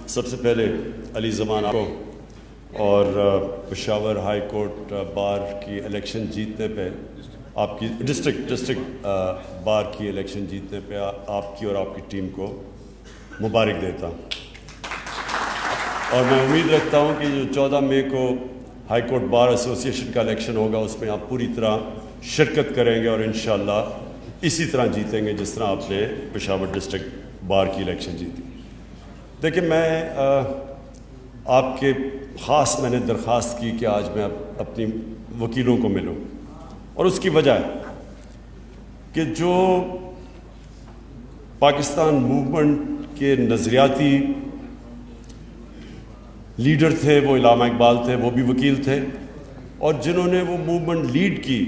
سب سے پہلے علی زمان کو اور پشاور ہائی کورٹ بار کی الیکشن جیتنے پہ آپ کی ڈسٹرکٹ بار کی الیکشن جیتنے پہ آپ کی اور آپ کی ٹیم کو مبارک دیتا ہوں، اور میں امید رکھتا ہوں کہ جو 14 مئی کو ہائی کورٹ بار ایسوسیشن کا الیکشن ہوگا اس میں آپ پوری طرح شرکت کریں گے اور انشاءاللہ اسی طرح جیتیں گے جس طرح آپ نے پشاور ڈسٹرکٹ بار کی الیکشن جیتی۔ دیکھیں، میں آپ کے خاص میں نے درخواست کی کہ آج میں اپنی وکیلوں کو ملوں، اور اس کی وجہ ہے کہ جو پاکستان موومنٹ کے نظریاتی لیڈر تھے وہ علامہ اقبال تھے، وہ بھی وکیل تھے، اور جنہوں نے وہ موومنٹ لیڈ کی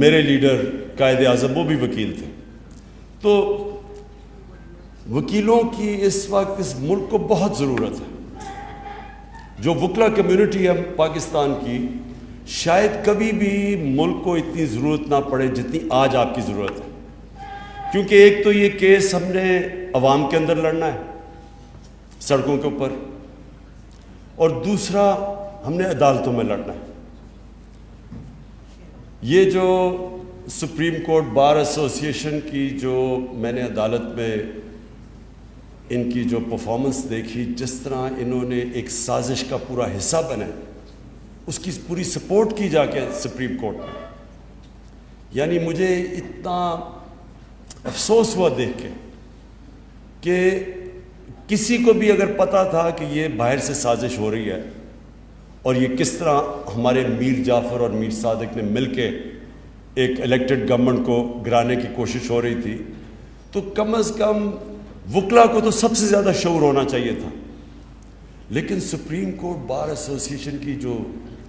میرے لیڈر قائد اعظم وہ بھی وکیل تھے۔ تو وکیلوں کی اس وقت اس ملک کو بہت ضرورت ہے۔ جو وکلا کمیونٹی ہے پاکستان کی، شاید کبھی بھی ملک کو اتنی ضرورت نہ پڑے جتنی آج آپ کی ضرورت ہے، کیونکہ ایک تو یہ کیس ہم نے عوام کے اندر لڑنا ہے سڑکوں کے اوپر، اور دوسرا ہم نے عدالتوں میں لڑنا ہے۔ یہ جو سپریم کورٹ بار ایسوسیشن کی جو میں نے عدالت میں ان کی جو پرفارمنس دیکھی، جس طرح انہوں نے ایک سازش کا پورا حصہ بنے، اس کی پوری سپورٹ کی جا کے سپریم کورٹ میں، یعنی مجھے اتنا افسوس ہوا دیکھ کے کہ کسی کو بھی اگر پتہ تھا کہ یہ باہر سے سازش ہو رہی ہے اور یہ کس طرح ہمارے میر جعفر اور میر صادق نے مل کے ایک الیکٹڈ گورنمنٹ کو گرانے کی کوشش ہو رہی تھی، تو کم از کم وکلا کو تو سب سے زیادہ شعور ہونا چاہیے تھا۔ لیکن سپریم کورٹ بار ایسوسیشن کی جو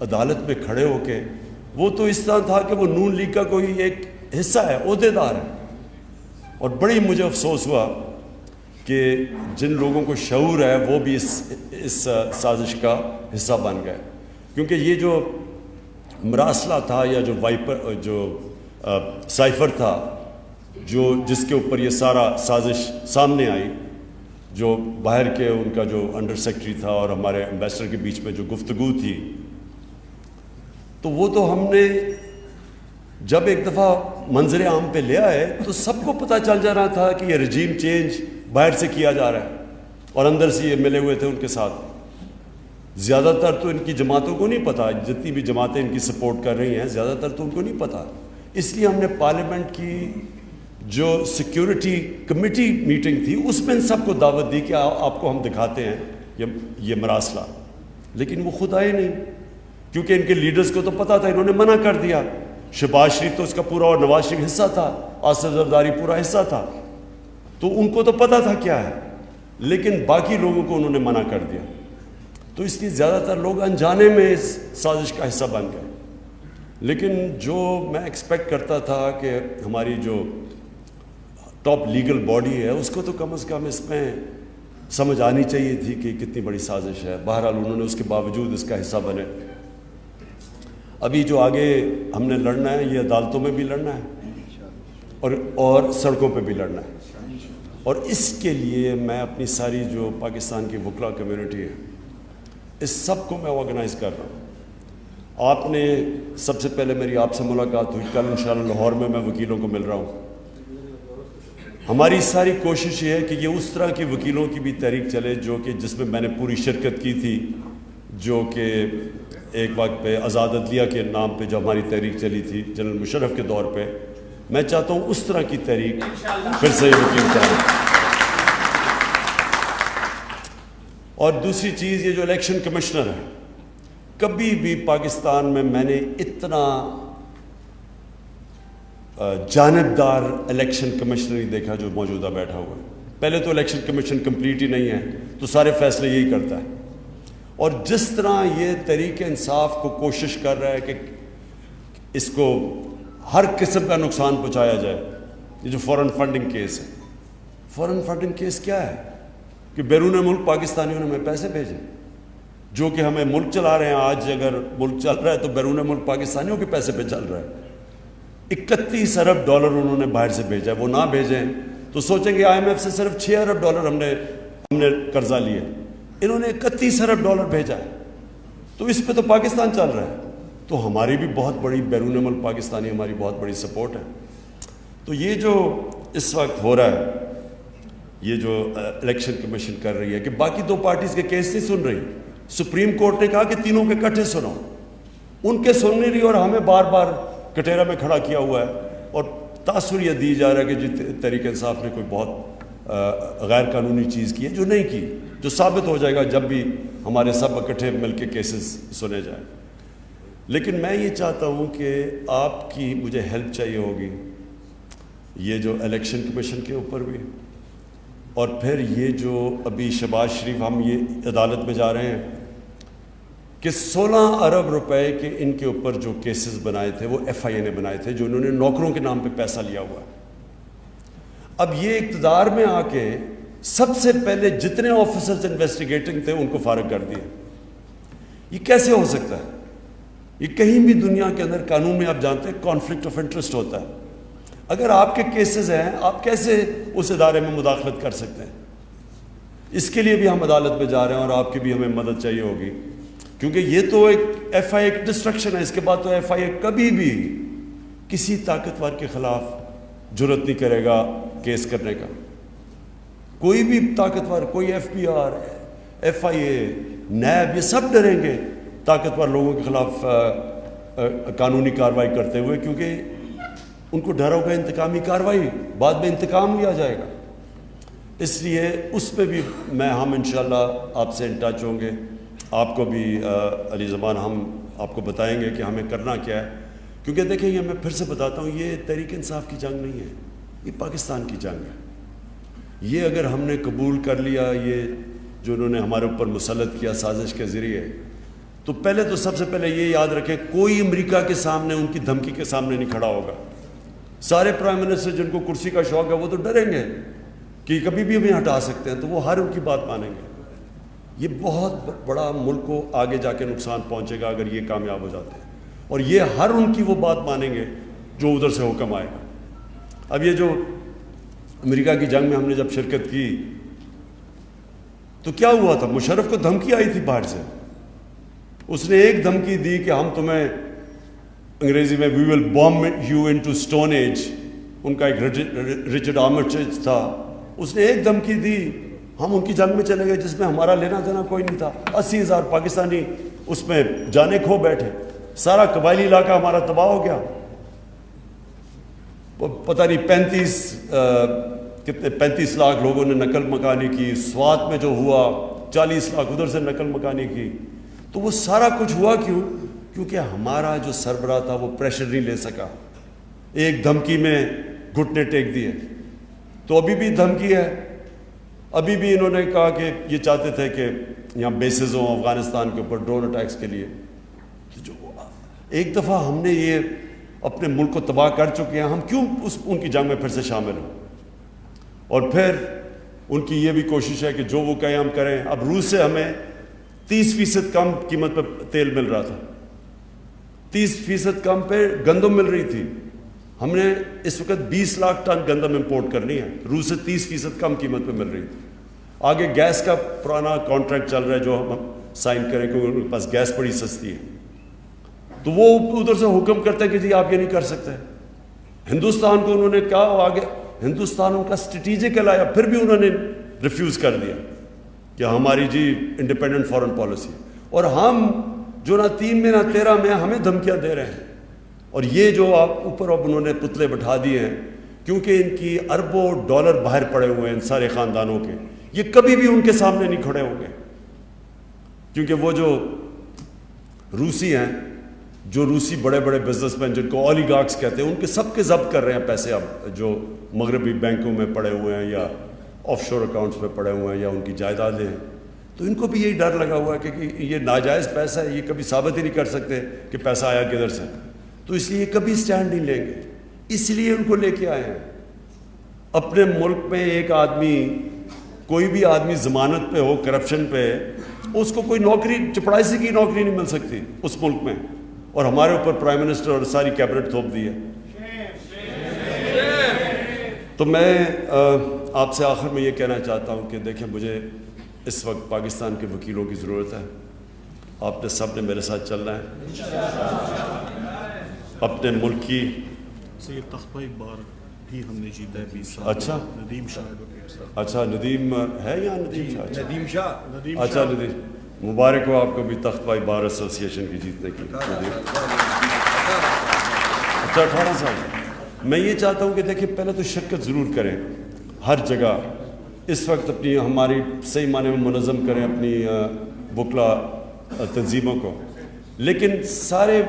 عدالت میں کھڑے ہو کے، وہ تو اس طرح تھا کہ وہ نون لیگ کا کوئی ایک حصہ ہے، عہدیدار ہے، اور بڑی مجھے افسوس ہوا کہ جن لوگوں کو شعور ہے وہ بھی اس سازش کا حصہ بن گئے، کیونکہ یہ جو مراسلہ تھا یا جو سائفر تھا جس کے اوپر یہ سارا سازش سامنے آئی، جو باہر کے ان کا جو انڈر سیکرٹری تھا اور ہمارے ایمبیسڈر کے بیچ میں جو گفتگو تھی، تو وہ تو ہم نے جب ایک دفعہ منظر عام پہ لے آئے تو سب کو پتہ چل جا رہا تھا کہ یہ رجیم چینج باہر سے کیا جا رہا ہے، اور اندر سے یہ ملے ہوئے تھے ان کے ساتھ۔ زیادہ تر تو ان کی جماعتوں کو نہیں پتہ، جتنی بھی جماعتیں ان کی سپورٹ کر رہی ہیں زیادہ تر تو ان کو نہیں پتہ، اس لیے ہم نے پارلیمنٹ کی جو سیکیورٹی کمیٹی میٹنگ تھی اس میں ان سب کو دعوت دی کہ آپ کو ہم دکھاتے ہیں یہ مراسلہ، لیکن وہ خود آئے نہیں، کیونکہ ان کے لیڈرز کو تو پتہ تھا، انہوں نے منع کر دیا۔ شہباز شریف تو اس کا پورا اور نواز شریف حصہ تھا، آصف زرداری پورا حصہ تھا، تو ان کو تو پتہ تھا کیا ہے، لیکن باقی لوگوں کو انہوں نے منع کر دیا، تو اس لیے زیادہ تر لوگ انجانے میں اس سازش کا حصہ بن گئے۔ لیکن جو میں ایکسپیکٹ کرتا تھا کہ ہماری جو ٹاپ لیگل باڈی ہے اس کو تو کم از کم اس میں سمجھ آنی چاہیے تھی کہ کتنی بڑی سازش ہے، بہرحال انہوں نے اس کے باوجود اس کا حصہ بنے۔ ابھی جو آگے ہم نے لڑنا ہے یہ عدالتوں میں بھی لڑنا ہے اور سڑکوں پہ بھی لڑنا ہے، اور اس کے لیے میں اپنی ساری جو پاکستان کی وکلا کمیونٹی ہے اس سب کو میں آرگنائز کر رہا ہوں۔ آپ نے سب سے پہلے میری آپ سے ملاقات ہوئی، کل انشاءاللہ لاہور میں وکیلوں کو مل رہا ہوں۔ ہماری ساری کوشش یہ ہے کہ یہ اس طرح کی وکیلوں کی بھی تحریک چلے جس میں میں نے پوری شرکت کی تھی، جو کہ ایک وقت پہ آزاد عدلیہ کے نام پہ جو ہماری تحریک چلی تھی جنرل مشرف کے دور پہ، میں چاہتا ہوں اس طرح کی تحریک پھر سے وکیل چلے۔ اور دوسری چیز، یہ جو الیکشن کمشنر ہے، کبھی بھی پاکستان میں نے اتنا جانبدار الیکشن کمشنر نہیں دیکھا جو موجودہ بیٹھا ہوا ہے۔ پہلے تو الیکشن کمیشن کمپلیٹ ہی نہیں ہے، تو سارے فیصلے یہی کرتا ہے، اور جس طرح یہ تحریک انصاف کو کوشش کر رہا ہے کہ اس کو ہر قسم کا نقصان پہنچایا جائے، یہ جو فورن فنڈنگ کیس ہے، فورن فنڈنگ کیس کیا ہے کہ بیرون ملک پاکستانیوں نے ہمیں پیسے بھیجے جو کہ ہمیں ملک چلا رہے ہیں۔ آج اگر ملک چل رہا ہے تو بیرون ملک پاکستانیوں کے پیسے پہ چل رہا ہے۔ 31 ارب ڈالر انہوں نے باہر سے بھیجا ہے، وہ نہ بھیجیں تو سوچیں گے آئی ایم ایف سے صرف 6 ارب ڈالر ہم نے ہم نے قرضہ لیا, انہوں نے 31 ارب ڈالر بھیجا ہے, تو اس پہ تو پاکستان چل رہا ہے. تو ہماری بھی بہت بڑی بیرون ملک پاکستانی ہماری بہت بڑی سپورٹ ہے. تو یہ جو اس وقت ہو رہا ہے, یہ جو الیکشن کمیشن کر رہی ہے کہ باقی دو پارٹیز کے کیس نہیں سن رہی, سپریم کورٹ نے کہا کہ تینوں کے اکٹھے سنو, ان کے سن نہیں رہی اور ہمیں بار بار کٹہرا میں کھڑا کیا ہوا ہے, اور تاثر یہ دی جا رہا ہے کہ جی تحریک انصاف نے کوئی بہت غیر قانونی چیز کی ہے, جو نہیں کی, جو ثابت ہو جائے گا جب بھی ہمارے سب اکٹھے مل کے کیسز سنے جائیں. لیکن میں یہ چاہتا ہوں کہ آپ کی مجھے ہیلپ چاہیے ہوگی, یہ جو الیکشن کمیشن کے اوپر بھی, اور پھر یہ جو ابھی شہباز شریف ہم یہ عدالت میں جا رہے ہیں کہ 16 ارب روپے کے ان کے اوپر جو کیسز بنائے تھے وہ ایف آئی اے نے بنائے تھے, جو انہوں نے نوکروں کے نام پہ پیسہ لیا ہوا ہے. اب یہ اقتدار میں آ کے سب سے پہلے جتنے آفیسرز انویسٹیگیٹنگ تھے ان کو فارغ کر دیا. یہ کیسے ہو سکتا ہے؟ یہ کہیں بھی دنیا کے اندر قانون میں آپ جانتے ہیں کانفلکٹ آف انٹرسٹ ہوتا ہے. اگر آپ کے کیسز ہیں, آپ کیسے اس ادارے میں مداخلت کر سکتے ہیں؟ اس کے لیے بھی ہم عدالت میں جا رہے ہیں اور آپ کی بھی ہمیں مدد چاہیے ہوگی, کیونکہ یہ تو ایک ایف آئی اے ڈسٹرکشن ہے. اس کے بعد تو ایف آئی اے کبھی بھی کسی طاقتور کے خلاف جرت نہیں کرے گا کیس کرنے کا. کوئی بھی طاقتور, کوئی F B R, F I A, NAB, یہ سب ڈریں گے طاقتور لوگوں کے خلاف قانونی کارروائی کرتے ہوئے, کیونکہ ان کو ڈر ہوگا انتقامی کارروائی, بعد میں انتقام لیا جائے گا. اس لیے اس پہ بھی ہم انشاءاللہ آپ سے ان ٹچ ہوں گے. آپ کو بھی علی زمان ہم آپ کو بتائیں گے کہ ہمیں کرنا کیا ہے, کیونکہ دیکھیں یہ میں پھر سے بتاتا ہوں, یہ تحریک انصاف کی جنگ نہیں ہے, یہ پاکستان کی جنگ ہے. یہ اگر ہم نے قبول کر لیا, یہ جو انہوں نے ہمارے اوپر مسلط کیا سازش کے ذریعے, تو پہلے تو سب سے پہلے یہ یاد رکھیں کوئی امریکہ کے سامنے ان کی دھمکی کے سامنے نہیں کھڑا ہوگا. سارے پرائم منسٹر جن کو کرسی کا شوق ہے وہ تو ڈریں گے کہ کبھی بھی ہمیں ہٹا سکتے ہیں, تو وہ ہر ان کی بات مانیں گے. یہ بہت بڑا ملک کو آگے جا کے نقصان پہنچے گا اگر یہ کامیاب ہو جاتے ہیں, اور یہ ہر ان کی وہ بات مانیں گے جو ادھر سے حکم آئے گا. اب یہ جو امریکہ کی جنگ میں ہم نے جب شرکت کی تو کیا ہوا تھا؟ مشرف کو دھمکی آئی تھی باہر سے, اس نے ایک دھمکی دی کہ ہم تمہیں انگریزی میں we will bomb you into stone age, ان کا ایک رچرڈ آرمسٹیج تھا, اس نے ایک دھمکی دی, ہم ان کی جنگ میں چلے گئے جس میں ہمارا لینا دینا کوئی نہیں تھا. 80,000 پاکستانی اس میں جانے کھو بیٹھے, سارا قبائلی علاقہ ہمارا تباہ ہو گیا. پتہ نہیں 35 لاکھ لوگوں نے نقل مکانی کی, سوات میں جو ہوا 40 لاکھ ادھر سے نقل مکانی کی. تو وہ سارا کچھ ہوا کیوں؟ کیونکہ ہمارا جو سربراہ تھا وہ پریشر نہیں لے سکا, ایک دھمکی میں گھٹنے ٹیک دیے. تو ابھی بھی دھمکی ہے, ابھی بھی انہوں نے کہا کہ یہ چاہتے تھے کہ یہاں بیسز ہوں افغانستان کے اوپر ڈرون اٹیکس کے لیے. تو جو ایک دفعہ ہم نے یہ اپنے ملک کو تباہ کر چکے ہیں, ہم کیوں ان کی جنگ میں پھر سے شامل ہوں؟ اور پھر ان کی یہ بھی کوشش ہے کہ جو وہ کہیں ہم کریں. اب روس سے ہمیں 30% کم قیمت پہ تیل مل رہا تھا, 30% کم پہ گندم مل رہی تھی. ہم نے اس وقت 20 لاکھ ٹن گندم امپورٹ کرنی ہے, روس سے 30% کم قیمت پہ مل رہی تھی. آگے گیس کا پرانا کانٹریکٹ چل رہا ہے جو ہم سائن کریں کیونکہ ان کے پاس گیس بڑی سستی ہے. تو وہ ادھر سے حکم کرتے ہیں کہ جی آپ یہ نہیں کر سکتے. ہندوستان کو انہوں نے کہا, آگے ہندوستان ان کا اسٹریٹجک الایا, پھر بھی انہوں نے ریفیوز کر دیا کہ ہماری جی انڈیپینڈنٹ فارن پالیسی, اور ہم جو نہ 3 میں نہ 13 میں ہمیں دھمکیاں دے رہے ہیں. اور یہ جو آپ اوپر اب انہوں نے پتلے بٹھا دیے ہیں, کیونکہ ان کی اربوں ڈالر باہر پڑے ہوئے ہیں ان سارے خاندانوں کے, یہ کبھی بھی ان کے سامنے نہیں کھڑے ہوں گے. کیونکہ وہ جو روسی ہیں, جو روسی بڑے بڑے بزنس مین جن کو اولیگارکس کہتے ہیں, ان کے سب کے ضبط کر رہے ہیں پیسے اب, جو مغربی بینکوں میں پڑے ہوئے ہیں یا آف شور اکاؤنٹس میں پڑے ہوئے ہیں یا ان کی جائیدادیں ہیں. تو ان کو بھی یہی ڈر لگا ہوا ہے کہ یہ ناجائز پیسہ ہے, یہ کبھی ثابت ہی نہیں کر سکتے کہ پیسہ آیا کدھر سے, تو اس لیے کبھی سٹینڈ نہیں لیں گے. اس لیے ان کو لے کے آئے ہیں. اپنے ملک میں ایک آدمی, کوئی بھی آدمی ضمانت پہ ہو کرپشن پہ, اس کو کوئی نوکری, چپڑاسی کی نوکری نہیں مل سکتی اس ملک میں, اور ہمارے اوپر پرائم منسٹر اور ساری کیبنٹ تھوپ دی ہے. تو میں آپ سے آخر میں یہ کہنا چاہتا ہوں کہ دیکھیں مجھے اس وقت پاکستان کے وکیلوں کی ضرورت ہے. آپ نے سب نے میرے ساتھ چلنا ہے. اپنے ملک کی سید تخت بار بھی ہم نے جیتا ہے 20 سال. اچھا ندیم شاہ. اچھا ندیم ہے یا ندیم شاہ؟ ندیم شاہ. اچھا ندیم مبارک ہو آپ کو بھی تخت پائی بار ایسوسی ایشن کی جیتنے کی. اچھا 18 سال. میں یہ چاہتا ہوں کہ دیکھیں پہلے تو شرکت ضرور کریں ہر جگہ. اس وقت اپنی ہماری صحیح معنی میں منظم کریں اپنی وکلا تنظیموں کو, لیکن سارے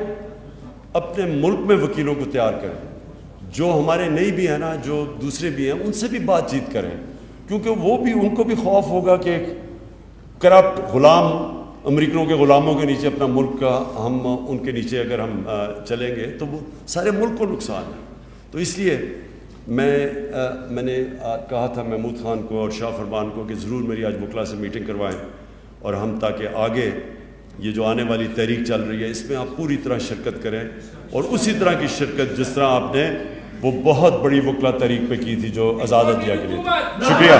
اپنے ملک میں وکیلوں کو تیار کریں. جو ہمارے نئی بھی ہیں نا, جو دوسرے بھی ہیں, ان سے بھی بات چیت کریں, کیونکہ وہ بھی ان کو بھی خوف ہوگا کہ ایک کرپٹ غلام امریکنوں کے غلاموں کے نیچے اپنا ملک کا ہم ان کے نیچے اگر ہم چلیں گے تو وہ سارے ملک کو نقصان ہے. تو اس لیے میں نے کہا تھا محمود خان کو اور شاہ فرمان کو کہ ضرور میری آج وکلا سے میٹنگ کروائیں, اور ہم تاکہ آگے یہ جو آنے والی تحریک چل رہی ہے اس میں آپ پوری طرح شرکت کریں, اور اسی طرح کی شرکت جس طرح آپ نے وہ بہت بڑی وکلا تحریک پہ کی تھی جو آزاد عدلیہ کے لیے تھی. شکریہ.